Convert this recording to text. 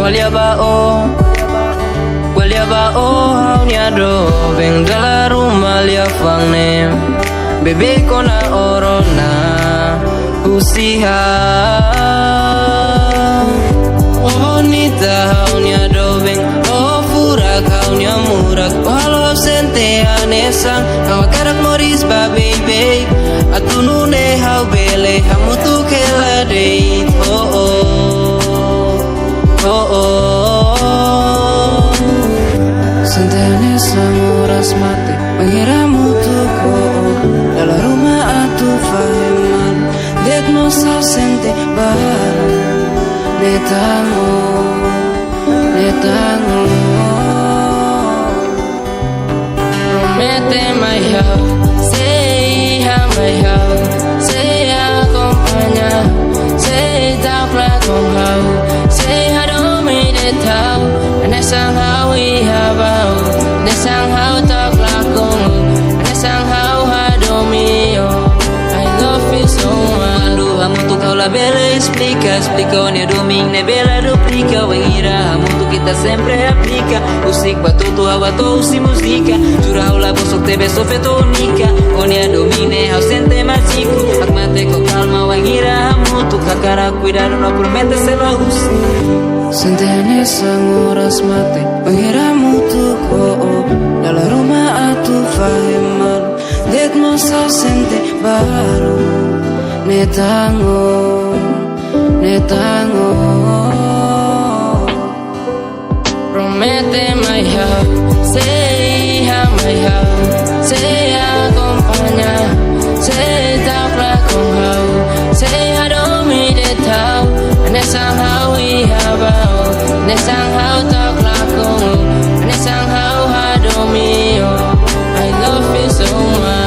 Qual ya ba haunya do Beng dalam rumah lia fangne Bebe kona orona Husiha Oh nita haunya do Beng Oh furak haunya murak Walau sente anesang Kau karak moris ba baby Atu nune hau bele Hamu tu kela date Oh oh Oh oh Sentene sanguras mati Menghiramu tuh dalam rumah atu fahiman Dek no sente bar Netango Promete my heart Say my heart Say acompaña Say taklah kong hau Say hado mi de tau Nesang hau I habau Nesang hau taklah kong Nesang hau hado mi I love you so much Quando amo tu kau la bela explica Explica domingo ne bela duplica Wengira amo tu kita sempre aplica Usik batu tu hawa tu usi muzika Jura la bosok te beso fetonica Konia domine hau sente magico Akmate ko calma wengira amo tu kakara cuidado no promete se lo usi Sentene sanguras mate Wengira tu ko dalam rumah atu fahiman Dek mo sente baru Netango Promete my heart Say my heart Say acompaña Say taklah kong hau Say hado mi de tau Nesang hau I habau Nesang hau taklah kong Nesang hau hado mi I love you so much